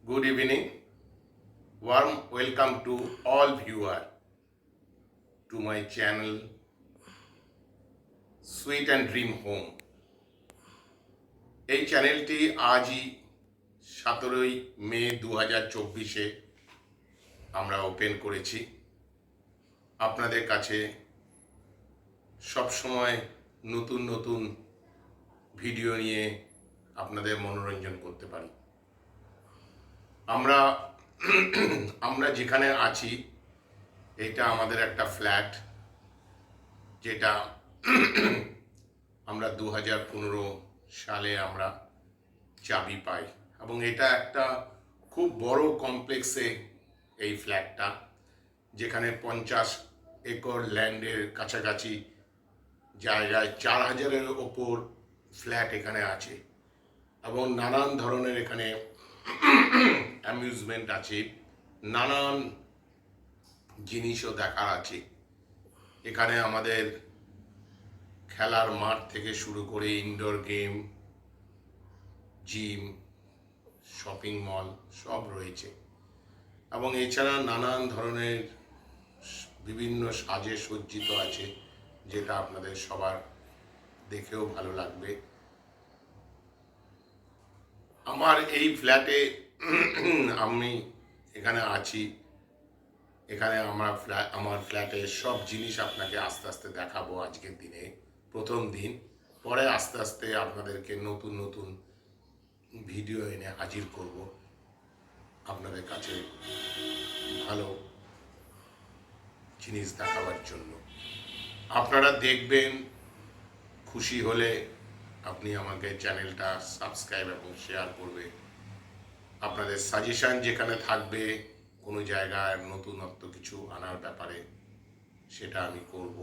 Good evening. Warm welcome to all viewer to my channel Sweet and Dream Home. এই চ্যানেলটি আজই 17 মে 2024-এ আমরা open করেছি। আপনাদের কাছে সব সময় নতুন নতুন ভিডিও নিয়ে আপনাদের মনোরঞ্জন করতে পারি। আমরা যেখানে আছি এটা আমাদের একটা ফ্ল্যাট, যেটা আমরা 2015 সালে আমরা চাবি পাই, এবং এটা একটা খুব বড় কমপ্লেক্সে এই ফ্ল্যাটটা, যেখানে 50 একর ল্যান্ডের কাছাকাছি জায়গায় 4000-এর ওপর ফ্ল্যাট এখানে আছে, এবং নানান ধরনের এখানে অ্যামিউজমেন্ট আছে, নানান জিনিসও দেখার আছে। এখানে আমাদের খেলার মাঠ থেকে শুরু করে indoor game, gym, shopping mall সব রয়েছে, এবং এছাড়া নানান ধরনের বিভিন্ন সাজে সজ্জিত আছে, যেটা আপনাদের সবার দেখেও ভালো লাগবে। আমার এই ফ্ল্যাটে আমি এখানে আছি। এখানে আমার ফ্ল্যাটে সব জিনিস আপনাকে আস্তে আস্তে দেখাবো আজকের দিনে, প্রথম দিন। পরে আস্তে আস্তে আপনাদেরকে নতুন নতুন ভিডিও এনে হাজির করব আপনাদের কাছে ভালো জিনিস দেখাবার জন্য। আপনারা দেখবেন, খুশি হলে আপনি আমাকে চ্যানেলটা সাবস্ক্রাইব এবং শেয়ার করবে। আপনাদের সাজেশন যেখানে থাকবে কোনো জায়গায় নতুনত্ব কিছু আনার ব্যাপারে, সেটা আমি করব।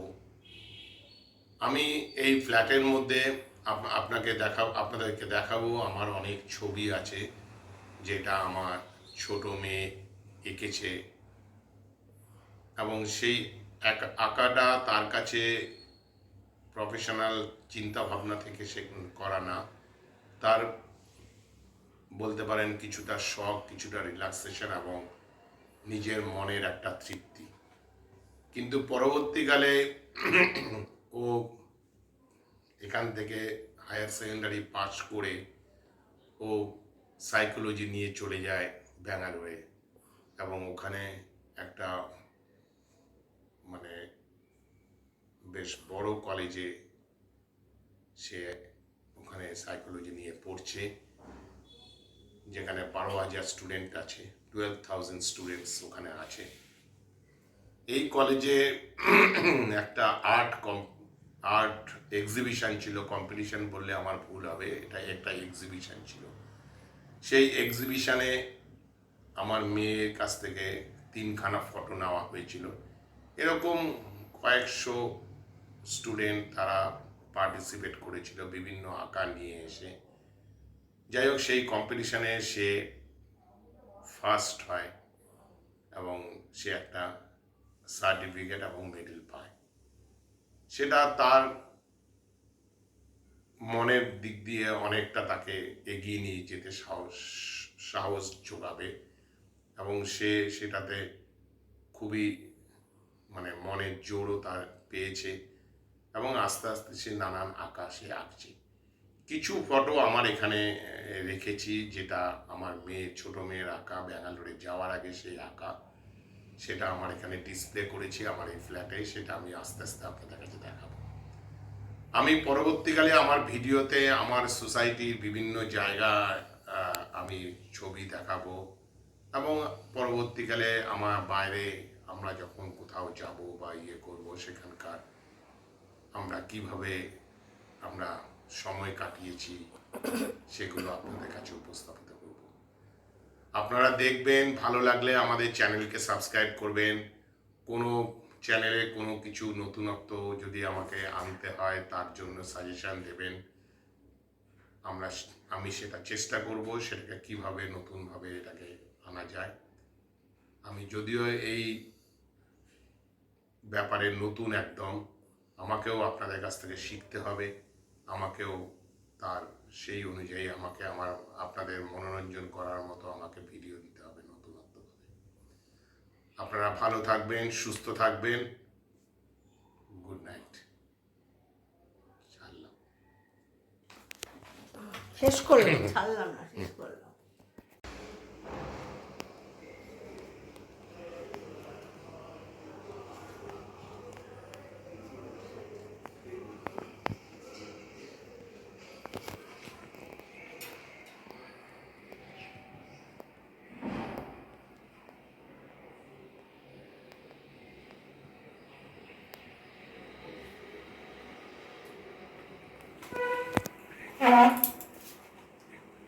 আমি এই ফ্ল্যাটের মধ্যে আপনাদেরকে দেখাবো আমার অনেক ছবি আছে, যেটা আমার ছোট মেয়ে এঁকেছে, এবং সেই আঁকাটা তার কাছে প্রফেশনাল চিন্তা ভাবনা থেকে সে করা না, তার বলতে পারেন কিছুটা শখ, কিছুটা রিল্যাক্সেশন এবং নিজের মনের একটা তৃপ্তি। কিন্তু পরবর্তীকালে ও এখান থেকে হায়ার সেকেন্ডারি পাস করে ও সাইকোলজি নিয়ে চলে যায় ব্যাঙ্গালোরে, এবং ওখানে একটা বেশ বড় কলেজে সে ওখানে সাইকোলজি নিয়ে পড়ছে, যেখানে 12,000 স্টুডেন্ট আছে, 12,000 স্টুডেন্টস ওখানে আছে। এই কলেজে একটা আর্ট এক্সিবিশন ছিল, কম্পিটিশন বললে আমার ভুল হবে, এটা একটা এক্সিবিশন ছিল। সেই এক্সিবিশনে আমার মেয়ের কাছ থেকে 3খানা ফটো নেওয়া হয়েছিল। এরকম কয়েকশো স্টুডেন্ট তারা পার্টিসিপেট করেছিল বিভিন্ন আঁকা নিয়ে এসে। যাই হোক, সেই কম্পিটিশনে সে ফার্স্ট হয় এবং সে একটা সার্টিফিকেট এবং মেডেল পায়। সেটা তার মনের দিক দিয়ে অনেকটা তাকে এগিয়ে নিয়ে যেতে সাহস যোগাবে, এবং সে সেটাতে খুবই মনের জোরও তার পেয়েছে, এবং আস্তে আস্তে সে নানান আঁকা সে আঁকছে। কিছু ফটো আমার এখানে রেখেছি, যেটা আমার ছোট মেয়ের আঁকা, ব্যাঙ্গালোরে যাওয়ার আগে সেই আঁকা, সেটা আমার এখানে ডিসপ্লে করেছি আমার এই ফ্ল্যাটে। সেটা আমি আস্তে আস্তে আপনাদের কাছে দেখাবো। আমি পরবর্তীকালে আমার ভিডিওতে আমার সোসাইটির বিভিন্ন জায়গায় আমি ছবি দেখাবো, এবং পরবর্তীকালে আমার বাইরে আমরা যখন কোথাও যাব বা করব, সেখানকার আমরা কিভাবে আমরা সময় কাটিয়েছি সেগুলো আপনাদের কাছে উপস্থাপিত করব। আপনারা দেখবেন, ভালো লাগলে আমাদের চ্যানেলকে সাবস্ক্রাইব করবেন। কোনো চ্যানেলে কোনো কিছু নতুনত্ব যদি আমাকে আনতে হয়, তার জন্য সাজেশন দেবেন। আমি সেটা চেষ্টা করব, সেটাকে কিভাবে নতুনভাবে এটাকে আনা যায়। আমি যদিও এই ব্যাপারে নতুন একদম, আমাকেও আপনাদের কাছ থেকে শিখতে হবে, আমাকেও তার সেই অনুযায়ী আমাকে আপনাদের মনোরঞ্জন করার মতো আমাকে ভিডিও দিতে হবে নতুনত্বভাবে। আপনারা ভালো থাকবেন, সুস্থ থাকবেন। Good night. ছাড়লাম, শেষ করলাম, ছাড়লাম না, শেষ করলাম।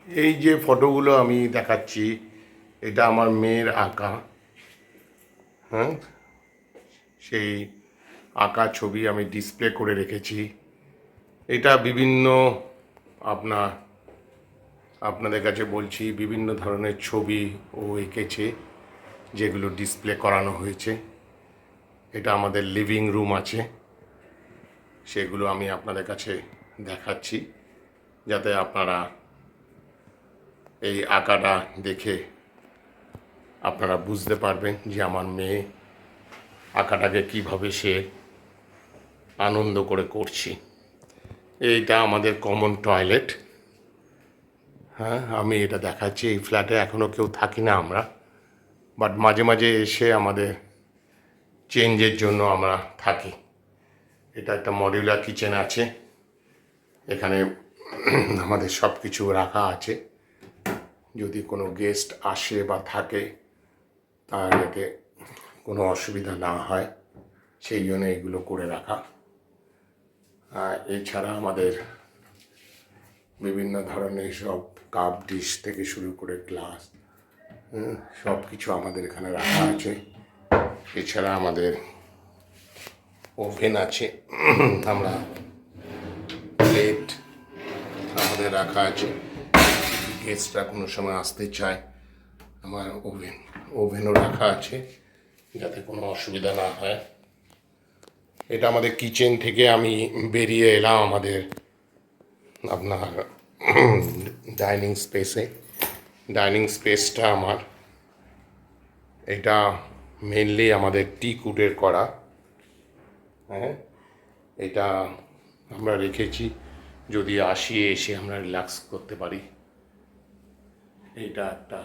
এই যে ফটোগুলো আমি দেখাচ্ছি, এটা আমার মেয়ের আঁকা। হ্যাঁ, সেই আঁকা ছবি আমি ডিসপ্লে করে রেখেছি। এটা বিভিন্ন আপনাদের কাছে বলছি, বিভিন্ন ধরনের ছবি ও এঁকেছে, যেগুলো ডিসপ্লে করানো হয়েছে। এটা আমাদের লিভিং রুম আছে, সেগুলো আমি আপনাদের কাছে দেখাচ্ছি, যাতে আপনারা এই আঁকাটা দেখে আপনারা বুঝতে পারবেন যে আমার মেয়ে আঁকাটাকে কীভাবে সে আনন্দ করে করছি। এইটা আমাদের কমন টয়লেট। হ্যাঁ, আমি এটা দেখাচ্ছি। এই ফ্ল্যাটে এখনও কেউ থাকি না আমরা, বাট মাঝে মাঝে এসে আমাদের চেঞ্জের জন্য আমরা থাকি। এটা একটা মডিউলার কিচেন আছে, এখানে আমাদের সব কিছু রাখা আছে। যদি কোনো গেস্ট আসে বা থাকে, তাহলে কোনো অসুবিধা না হয়, সেই জন্য এগুলো করে রাখা। এছাড়া আমাদের বিভিন্ন ধরনের সব কাপ ডিশ থেকে শুরু করে গ্লাস, সব কিছু আমাদের এখানে রাখা আছে। এছাড়া আমাদের ওভেন আছে, আমরা প্লেট আমাদের রাখা আছে। গেস্টরা কোনো সময় আসতে চায়, আমার ওভেনও রাখা আছে, যাতে কোনো অসুবিধা না হয়। এটা আমাদের কিচেন থেকে আমি বেরিয়ে এলাম আমাদের আপনার ডাইনিং স্পেসে। ডাইনিং স্পেসটা আমার, এটা মেনলি আমাদের টিক উডের করা। হ্যাঁ, এটা আমরা রেখেছি যদি এসে আমরা রিল্যাক্স করতে পারি। এটা একটা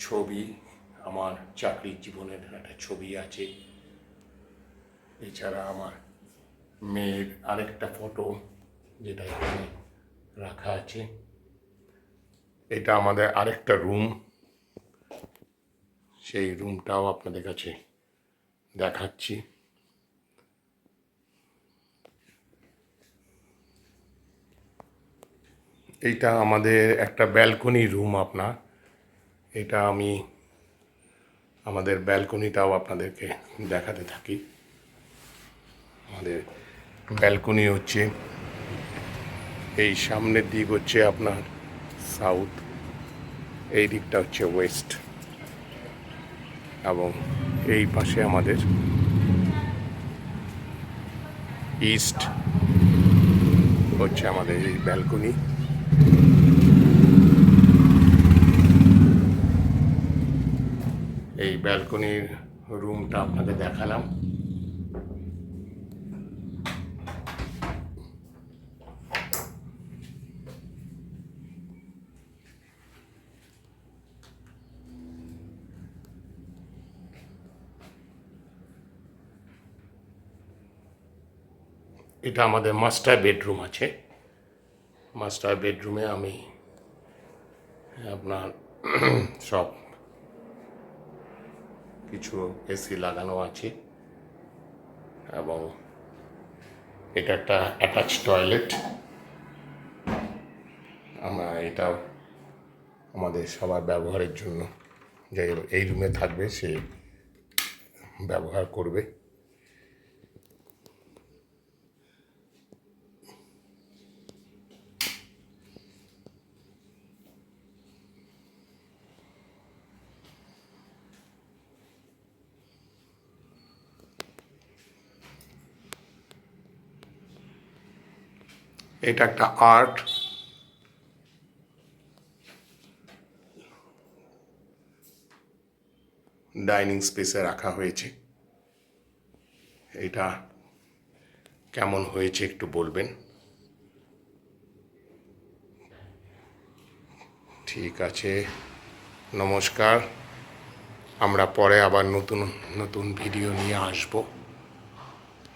ছবি, আমার চাকরির জীবনের একটা ছবি আছে। এছাড়া আমার মেয়ের আরেকটা ফটো, যেটা এখানে রাখা আছে। এটা আমাদের আরেকটা রুম, সেই রুমটাও আপনাদের কাছে দেখাচ্ছি। এইটা আমাদের একটা ব্যালকনি রুম আপনার। এটা আমি আমাদের ব্যালকনিটাও আপনাদেরকে দেখাতে থাকি। আমাদের ব্যালকনি হচ্ছে এই সামনের দিক হচ্ছে আপনার সাউথ, এই দিকটা হচ্ছে ওয়েস্ট, এবং এই পাশে আমাদের ইস্ট হচ্ছে আমাদের এই ব্যালকনি। এই ব্যালকনির রুমটা আপনাদের দেখালাম। এটা আমাদের মাস্টার বেডরুম আছে। মাস্টার বেডরুমে আমি আপনার সব কিছু এসি লাগানো আছে, এবং এটা একটা অ্যাটাচ টয়লেট। আমরা এটাও আমাদের সবার ব্যবহারের জন্য, যে এই রুমে থাকবে সে ব্যবহার করবে। এটা একটা আর্ট, ডাইনিং স্পেসে রাখা হয়েছে। এটা কেমন হয়েছে একটু বলবেন। ঠিক আছে, নমস্কার। আমরা পরে আবার নতুন নতুন ভিডিও নিয়ে আসব।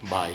বাই।